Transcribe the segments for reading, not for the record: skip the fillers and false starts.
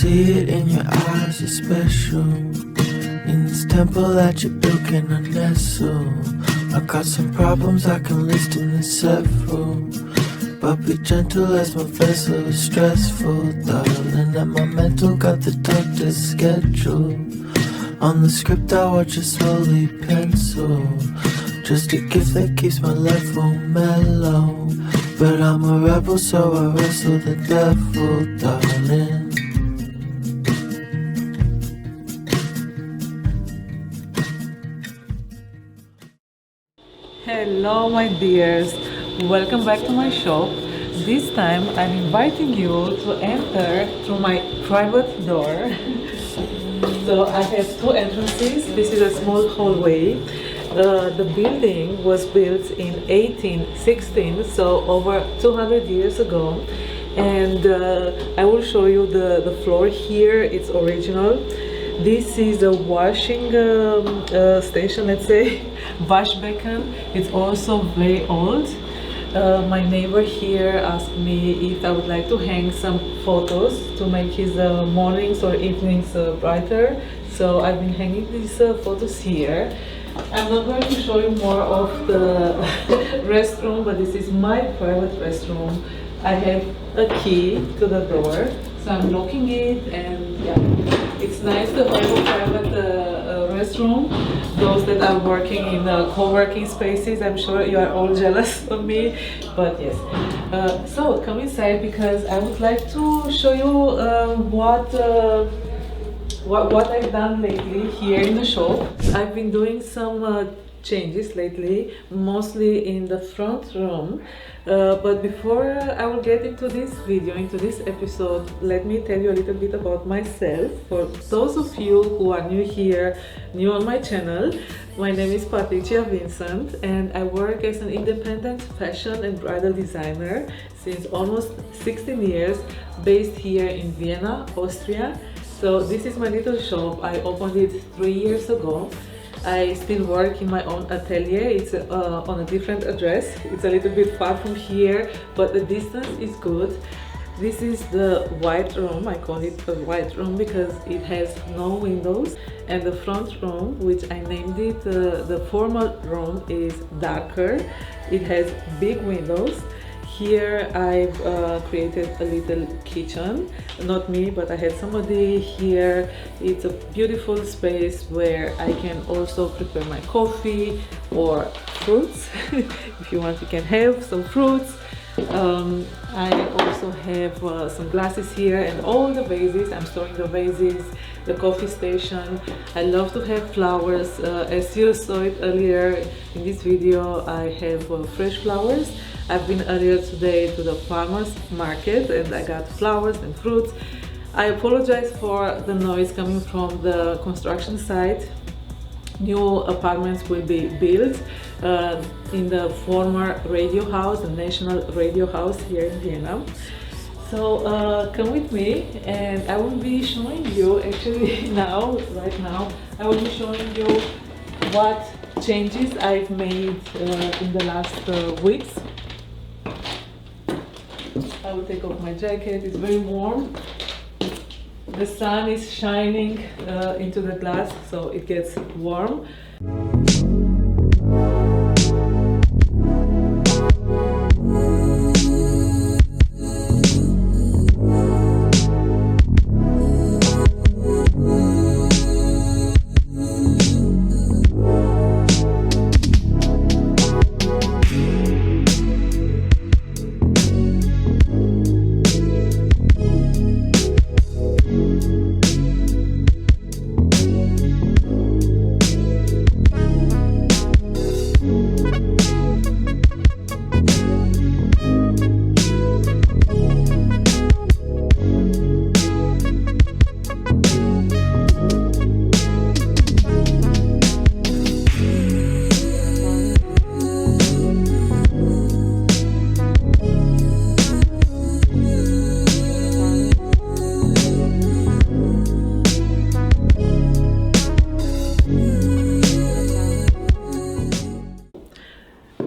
see it in your eyes, it's special. In this temple that you built, can I nestle? I got some problems, I can list them in several. But be gentle as my vessel is stressful, darling. And my mental got the doctor's schedule. On the script I watch it slowly pencil. Just a gift that keeps my level mellow. But I'm a rebel, so I wrestle the devil, darling. Hello my dears, welcome back to my shop. This time I'm inviting you to enter through my private door. So I have two entrances. This is a small hallway. The building was built in 1816, so over 200 years ago. And I will show you the floor here. It's original. This is a washing station, let's say, wash basin. It's also very old. My neighbor here asked me if I would like to hang some photos to make his mornings or evenings brighter. So I've been hanging these photos here. I'm not going to show you more of the restroom, but this is my private restroom. I have a key to the door, so I'm locking it, and yeah, it's nice to have a private restroom. Those that are working in co-working spaces, I'm sure you are all jealous of me, but yes. So come inside, because I would like to show you what I've done lately here in the shop. I've been doing some changes lately, mostly in the front room. But before I will get into this video, into this episode, let me tell you a little bit about myself. For those of you who are new here, new on my channel, my name is Patricia Vincent, and I work as an independent fashion and bridal designer since almost 16 years, based here in Vienna, Austria. So this is my little shop. I opened it 3 years ago. I still work in my own atelier. It's on a different address. It's a little bit far from here, but the distance is good. This is the white room. I call it a white room because it has no windows. And the front room, which I named it the formal room, is darker. It has big windows. Here I've created a little kitchen, not me, but I had somebody here. It's a beautiful space where I can also prepare my coffee or fruits. If you want, you can have some fruits. I also have some glasses here and all the vases. I'm storing the vases, the coffee station. I love to have flowers. As you saw it earlier in this video, I have fresh flowers. I've been earlier today to the farmers market and I got flowers and fruits. I apologize for the noise coming from the construction site. New apartments will be built in the former radio house, the National Radio House here in Vienna. So come with me, and I will be showing you, actually right now, I will be showing you what changes I've made in the last weeks. I will take off my jacket. It's very warm. The sun is shining into the glass, so it gets warm.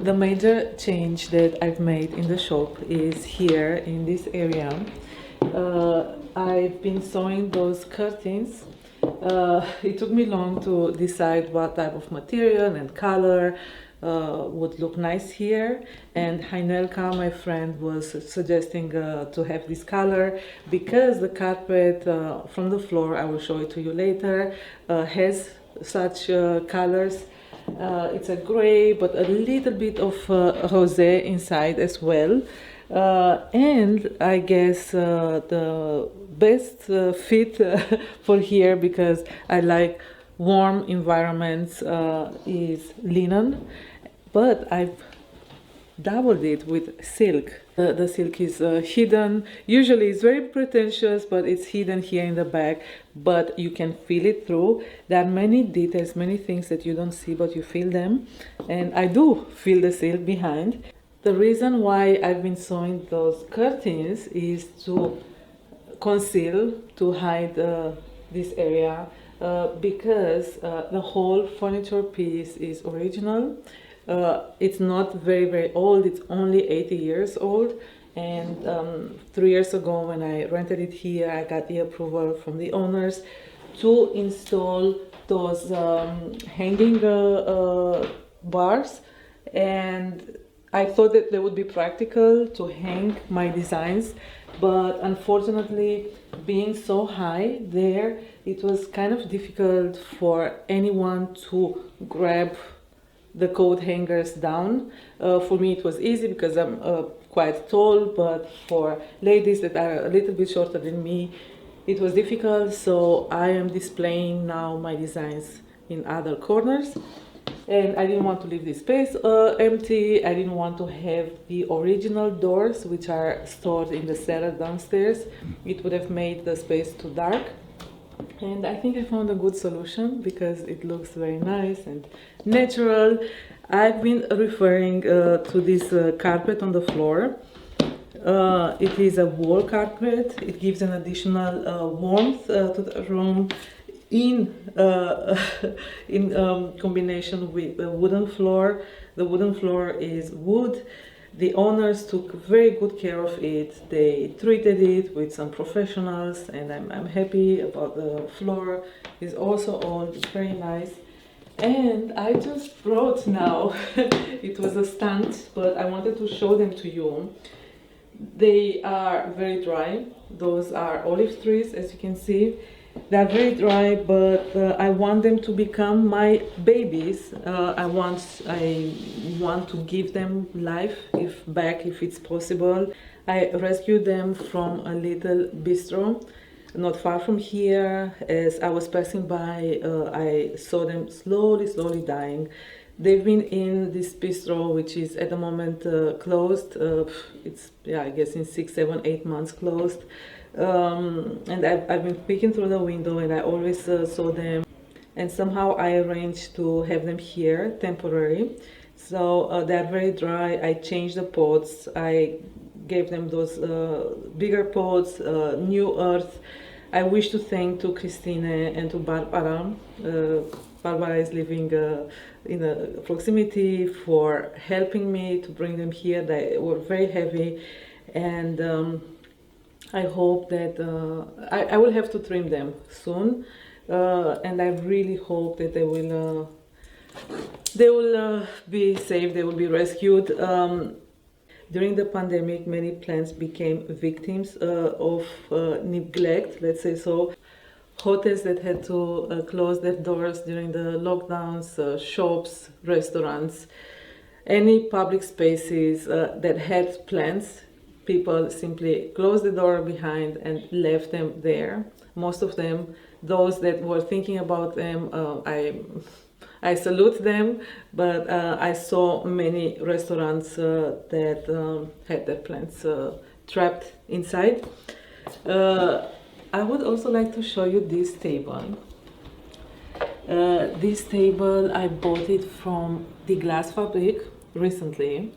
The major change that I've made in the shop is here in this area. I've been sewing those curtains. It took me long to decide what type of material and color would look nice here, and Heinelka, my friend, was suggesting to have this color because the carpet from the floor, I will show it to you later, has such colors. It's a gray but a little bit of rosé inside as well. And I guess the best fit for here, because I like warm environments, is linen, but I've doubled it with silk. The silk is hidden. Usually it's very pretentious, but it's hidden here in the back, but you can feel it through. There are many details, many things that you don't see, but you feel them, and I do feel the silk behind. The reason why I've been sewing those curtains is to conceal, to hide this area, because the whole furniture piece is original. It's not very old, it's only 80 years old, and 3 years ago when I rented it here, I got the approval from the owners to install those hanging bars, and I thought that they would be practical to hang my designs, but unfortunately, being so high there, it was kind of difficult for anyone to grab the coat hangers down. For me it was easy because I'm quite tall, but for ladies that are a little bit shorter than me, it was difficult, so I am displaying now my designs in other corners. And I didn't want to leave this space empty. I didn't want to have the original doors, which are stored in the cellar downstairs. It would have made the space too dark. And I think I found a good solution because it looks very nice and natural. I've been referring to this carpet on the floor. It is a wall carpet. It gives an additional warmth to the room in combination with the wooden floor. The wooden floor is wood. The owners took very good care of it. They treated it with some professionals, and I'm happy about the floor. It's also old, it's very nice. And I just brought now, it was a stunt, but I wanted to show them to you. They are very dry. Those are olive trees, as you can see. They're very dry, but I want them to become my babies. I want to give them life if it's possible. I rescued them from a little bistro not far from here. As I was passing by, I saw them slowly dying. They've been in this bistro, which is at the moment closed. It's, I guess in 6, 7, 8 months closed. And I've been peeking through the window, and I always saw them, and somehow I arranged to have them here temporary. So they're very dry. I changed the pots. I gave them those bigger pots, new earth. I wish to thank to Christine and to Barbara. Barbara is living in a proximity, for helping me to bring them here. They were very heavy, and I hope that I will have to trim them soon, and I really hope that they will be safe. They will be rescued. During the pandemic, many plants became victims of neglect, let's say so. Hotels that had to close their doors during the lockdowns, shops, restaurants, any public spaces that had plants. People simply closed the door behind and left them there. Most of them, those that were thinking about them, I salute them, but I saw many restaurants that had their plants trapped inside. I would also like to show you this table. This table, I bought it from the Glass Fabric recently.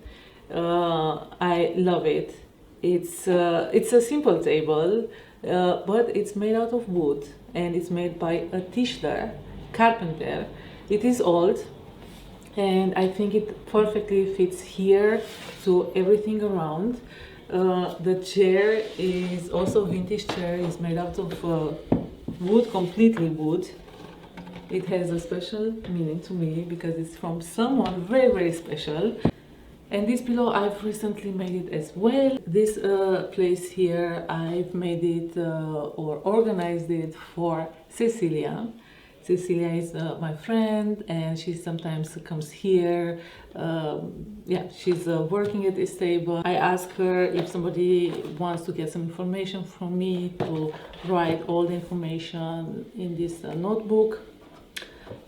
I love it. It's a simple table, but it's made out of wood, and it's made by a Tischler, carpenter. It is old, and I think it perfectly fits here to everything around. The chair is also a vintage chair. It's made out of wood, completely wood. It has a special meaning to me because it's from someone very, very special. And this pillow I've recently made it as well. This place here, I've made it or organized it for Cecilia. Cecilia is my friend, and she sometimes comes here. Yeah, she's working at this table. I ask her if somebody wants to get some information from me to write all the information in this notebook.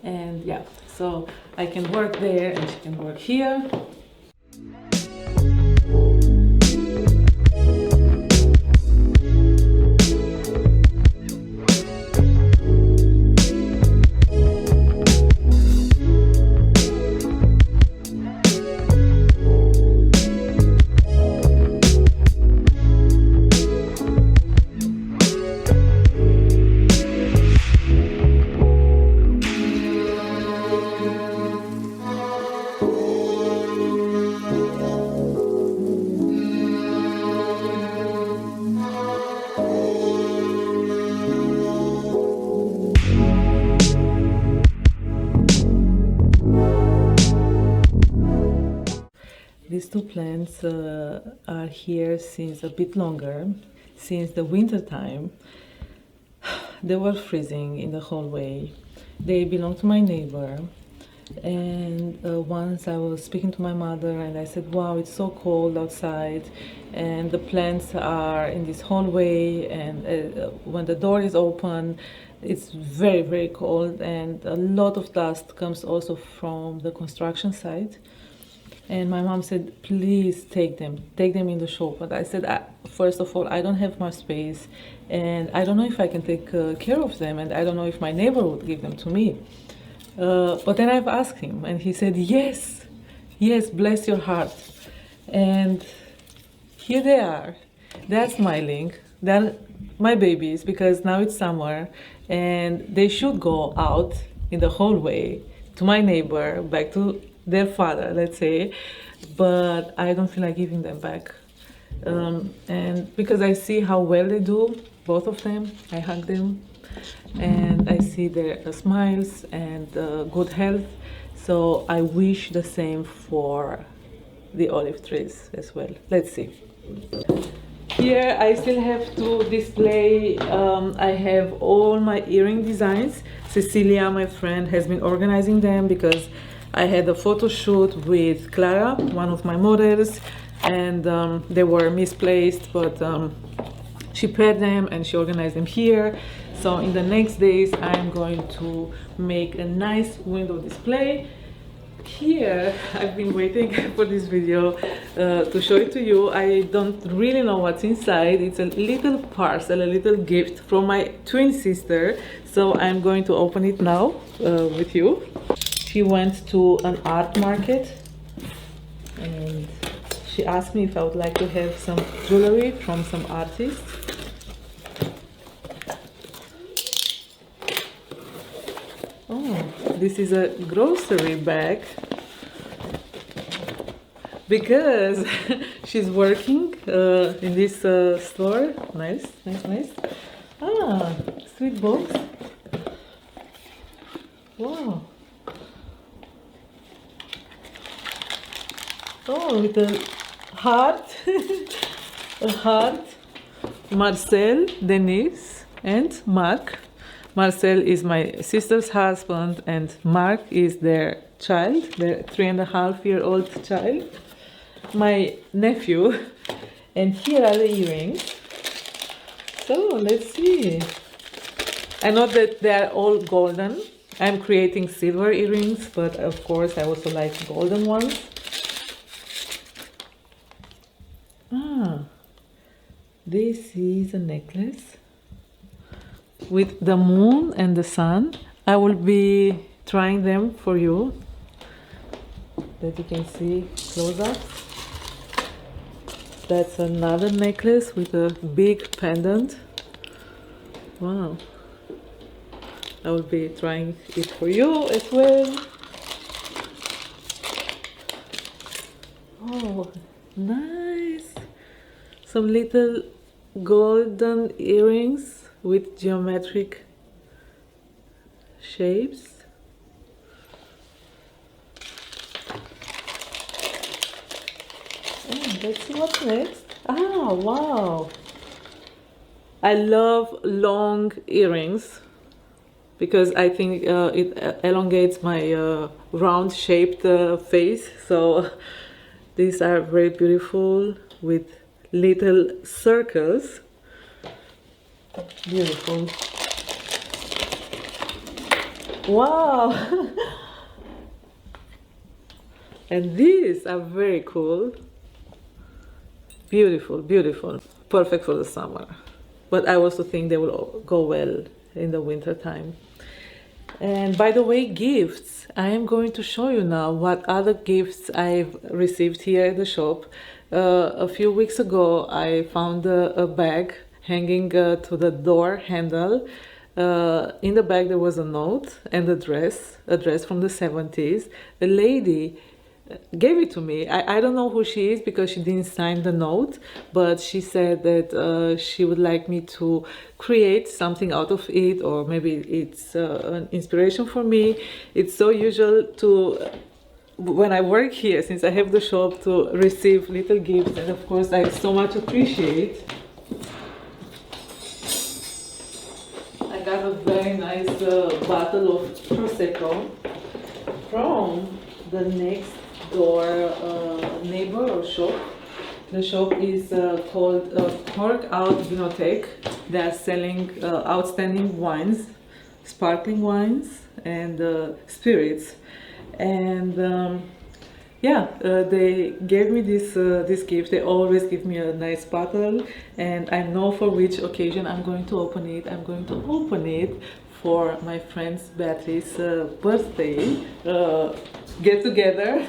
And yeah, so I can work there and she can work here. These two plants are here since a bit longer, since the winter time. They were freezing in the hallway. They belong to my neighbor. And once I was speaking to my mother and I said, wow, it's so cold outside and the plants are in this hallway, and when the door is open, it's very, very cold, and a lot of dust comes also from the construction site. And my mom said, please take them in the shop. But I said, first of all, I don't have much space and I don't know if I can take care of them, and I don't know if my neighbor would give them to me. But then I've asked him and he said, yes, bless your heart. And here they are. They're smiling. They're my babies because now it's summer and they should go out in the hallway to my neighbor, back to their father, let's say, but I don't feel like giving them back. And because I see how well they do, both of them, I hug them, and I see their smiles and good health. So I wish the same for the olive trees as well. Let's see. Here I still have to display, I have all my earring designs. Cecilia, my friend, has been organizing them because I had a photo shoot with Clara, one of my models, and they were misplaced, but she paired them and she organized them here. So in the next days I'm going to make a nice window display. Here I've been waiting for this video to show it to you. I don't really know what's inside. It's a little parcel, a little gift from my twin sister, so I'm going to open it now with you. She went to an art market and she asked me if I would like to have some jewelry from some artists. Oh, this is a grocery bag because she's working in this store. Nice. Ah, sweet box. Wow. Oh, with a heart, a heart. Marcel, Denise, and Mark. Marcel is my sister's husband, and Mark is their child, their 3.5-year-old child, my nephew. And here are the earrings. So let's see. I know that they are all golden. I'm creating silver earrings, but of course I also like golden ones. This is a necklace with the moon and the sun. I will be trying them for you, that you can see close up. That's another necklace with a big pendant. Wow. I will be trying it for you as well. Oh, nice. some little golden earrings with geometric shapes. And let's see what's next. Ah, wow! I love long earrings because I think it elongates my round-shaped face. So these are very beautiful with little circles. Beautiful. Wow! And these are very cool. Beautiful, beautiful. Perfect for the summer. But I also think they will go well in the winter time. And by the way, gifts. I am going to show you now what other gifts I've received here at the shop. A few weeks ago, I found a bag hanging to the door handle. In the bag there was a note and a dress from the 70s. A lady gave it to me. I don't know who she is because she didn't sign the note, but she said that she would like me to create something out of it, or maybe it's an inspiration for me. It's so usual to, when I work here, since I have the shop, to receive little gifts, and of course I so much appreciate. I got a very nice bottle of Prosecco from the next door neighbor or shop. The shop is called Cork Out Vinothek. They are selling outstanding wines, sparkling wines and spirits. And they gave me this gift. They always give me a nice bottle, and I know for which occasion I'm going to open it. I'm going to open it for my friend's Beatrice's birthday get together.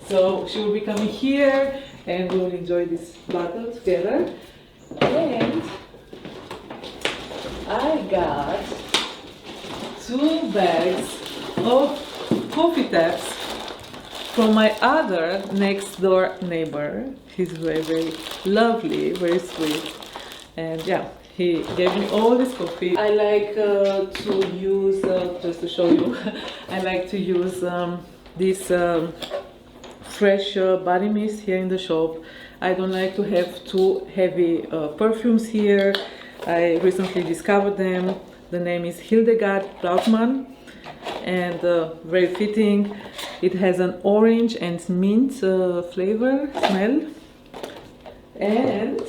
So she will be coming here and we will enjoy this bottle together. And I got 2 bags of coffee taps from my other next door neighbor. He's very, very lovely, very sweet. And yeah, he gave me all this coffee. I like to use, just to show you, I like to use this fresh body mist here in the shop. I don't like to have too heavy perfumes here. I recently discovered them. The name is Hildegard Brautmann, and very fitting. It has an orange and mint flavor, smell. And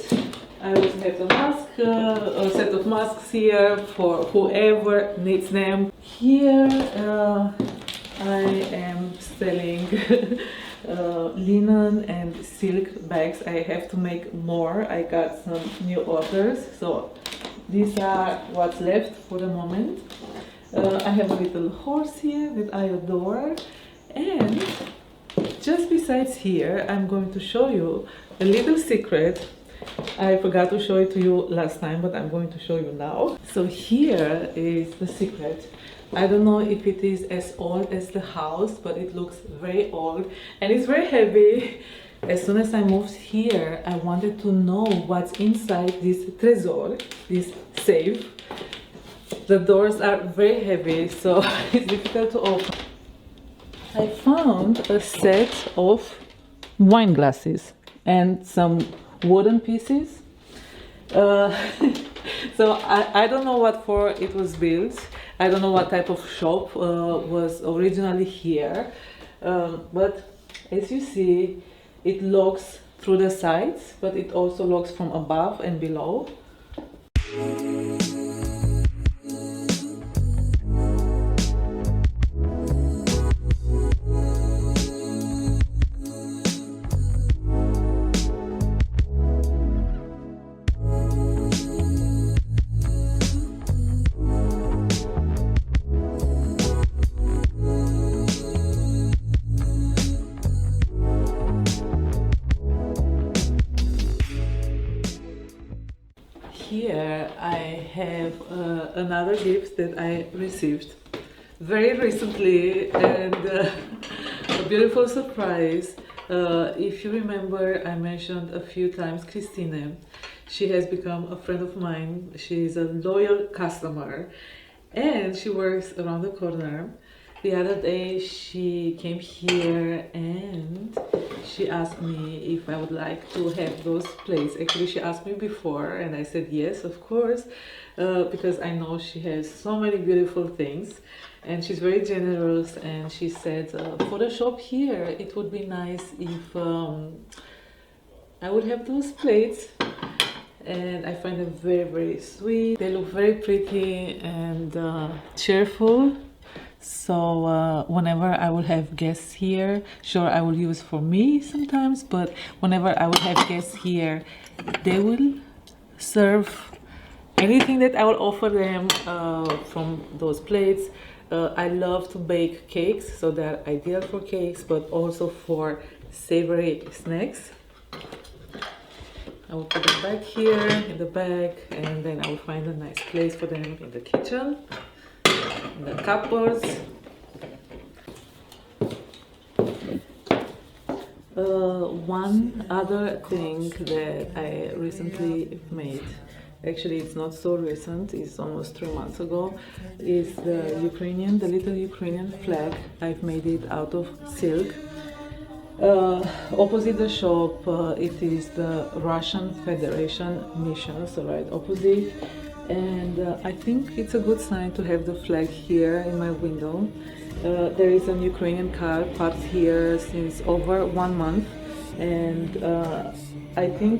I also have a mask, a set of masks here for whoever needs them. Here I am selling linen and silk bags. I have to make more. I got some new orders, so these are what's left for the moment. I have a little horse here that I adore, and just besides here I'm going to show you a little secret. I forgot to show it to you last time, but I'm going to show you now. So here is the secret. I don't know if it is as old as the house, but it looks very old and it's very heavy. As soon as I moved here, I wanted to know what's inside this trésor, this safe. The doors are very heavy, so it's difficult to open. I found a set of wine glasses and some wooden pieces. So I don't know what for it was built. I don't know what type of shop was originally here, but as you see, it locks through the sides, but it also locks from above and below. Here I have another gift that I received very recently, and a beautiful surprise. If you remember, I mentioned a few times Christine. She has become a friend of mine. She's a loyal customer and she works around the corner. The other day she came here and she asked me if I would like to have those plates. Actually, she asked me before and I said yes, of course, because I know she has so many beautiful things and she's very generous. And she said, for the shop here, it would be nice if I would have those plates. And I find them very, very sweet. They look very pretty and cheerful. So whenever I will have guests here, sure, I will use for me sometimes, but whenever I will have guests here, they will serve anything that I will offer them from those plates. I love to bake cakes, so they're ideal for cakes, but also for savory snacks. I will put them back here in the bag, and then I will find a nice place for them in the kitchen, in the cupboards. One other thing that I recently made, actually it's not so recent, it's almost 3 months ago, is the little Ukrainian flag. I've made it out of silk. Opposite the shop, it is the Russian Federation mission, so right opposite. And I think it's a good sign to have the flag here in my window. There is an Ukrainian car parked here since over 1 month, and I think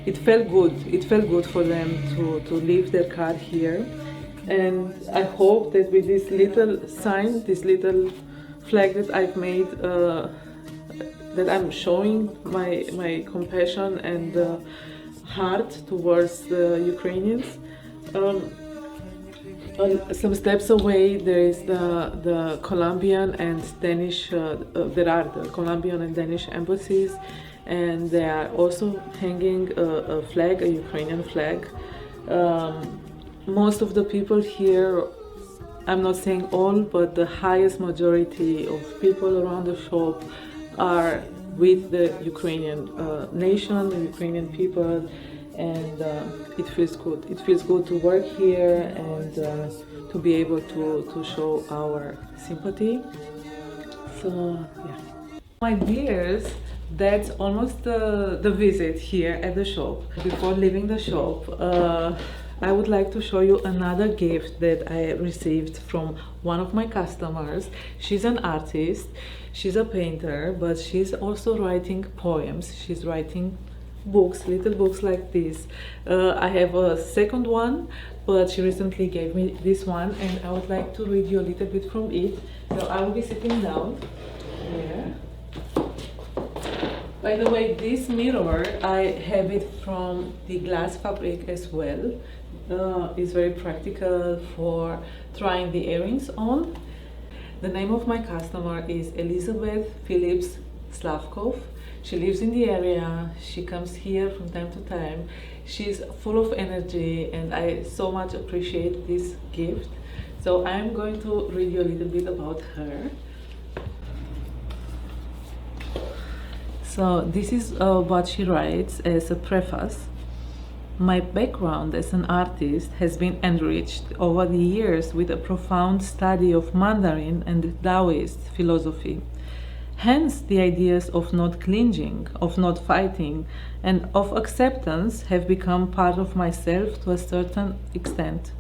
it felt good. It felt good for them to leave their car here. And I hope that with this little sign, this little flag that I've made, that I'm showing my compassion and heart towards the Ukrainians. Some steps away there is the Colombian and Danish, there are the Colombian and Danish embassies, and they are also hanging a flag, a Ukrainian flag. Most of the people here, I'm not saying all, but the highest majority of people around the shop are with the Ukrainian nation, the Ukrainian people, and it feels good. It feels good to work here and to be able to show our sympathy. So, yeah. My dears, that's almost the visit here at the shop. Before leaving the shop, I would like to show you another gift that I received from one of my customers. She's an artist, she's a painter, but she's also writing poems. She's writing books, little books like this. I have a second one, but she recently gave me this one, and I would like to read you a little bit from it. So I will be sitting down here. By the way, this mirror, I have it from the glass fabric as well. It's very practical for trying the earrings on. The name of my customer is Elizabeth Phillips Slavkov. She lives in the area. She comes here from time to time. She's full of energy and I so much appreciate this gift. So I'm going to read you a little bit about her. So this is what she writes as a preface. My background as an artist has been enriched over the years with a profound study of Mandarin and Taoist philosophy. Hence, the ideas of not clinging, of not fighting, and of acceptance have become part of myself to a certain extent.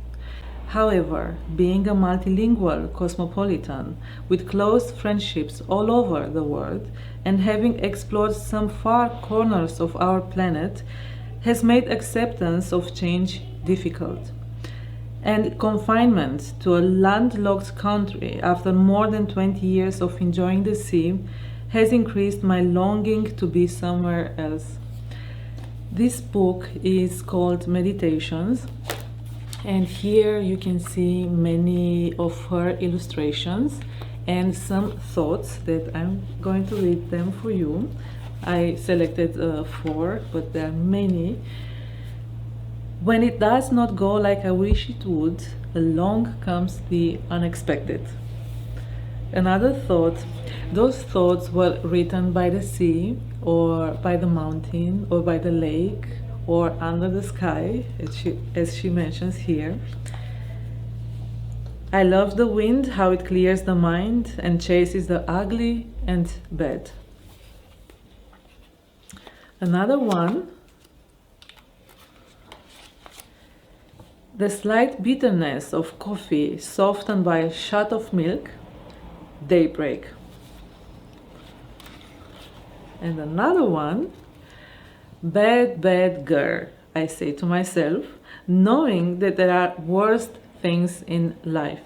However, being a multilingual cosmopolitan with close friendships all over the world and having explored some far corners of our planet has made acceptance of change difficult. And confinement to a landlocked country after more than 20 years of enjoying the sea has increased my longing to be somewhere else. This book is called Meditations, and here you can see many of her illustrations and some thoughts that I'm going to read them for you. I selected 4, but there are many. When it does not go like I wish it would, along comes the unexpected. Another thought, those thoughts were written by the sea, or by the mountain, or by the lake, or under the sky, as she mentions here. I love the wind, how it clears the mind and chases the ugly and bad. Another one, the slight bitterness of coffee softened by a shot of milk, daybreak. And another one, bad, bad girl, I say to myself, knowing that there are worse things in life.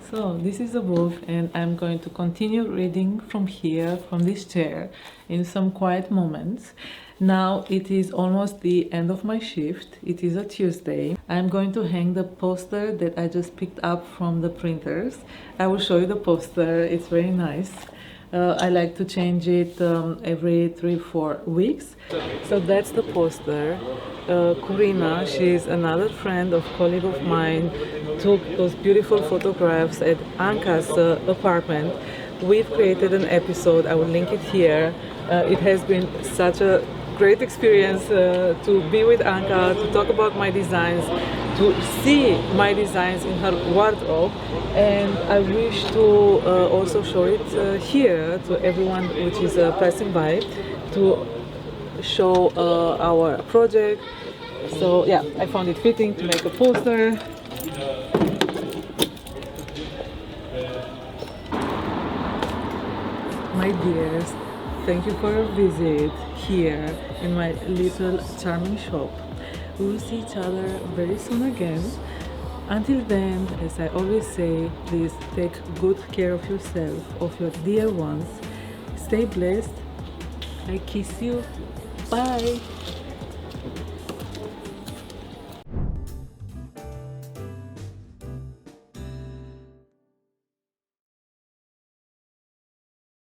So this is the book, and I'm going to continue reading from here, from this chair, in some quiet moments. Now it is almost the end of my shift. It is a Tuesday. I'm going to hang the poster that I just picked up from the printers. I will show you the poster. It's very nice. I like to change it every 3-4 weeks. So that's the poster. Corina, she's another friend of colleague of mine, took those beautiful photographs at Anka's apartment. We've created an episode. I will link it here. It has been such a great experience to be with Anka, to talk about my designs, to see my designs in her wardrobe, and I wish to also show it here to everyone which is passing by, to show our project. So yeah, I found it fitting to make a poster. My dears, thank you for your visit here in my little charming shop. We will see each other very soon again. Until then, as I always say, please take good care of yourself, of your dear ones. Stay blessed. I kiss you. Bye.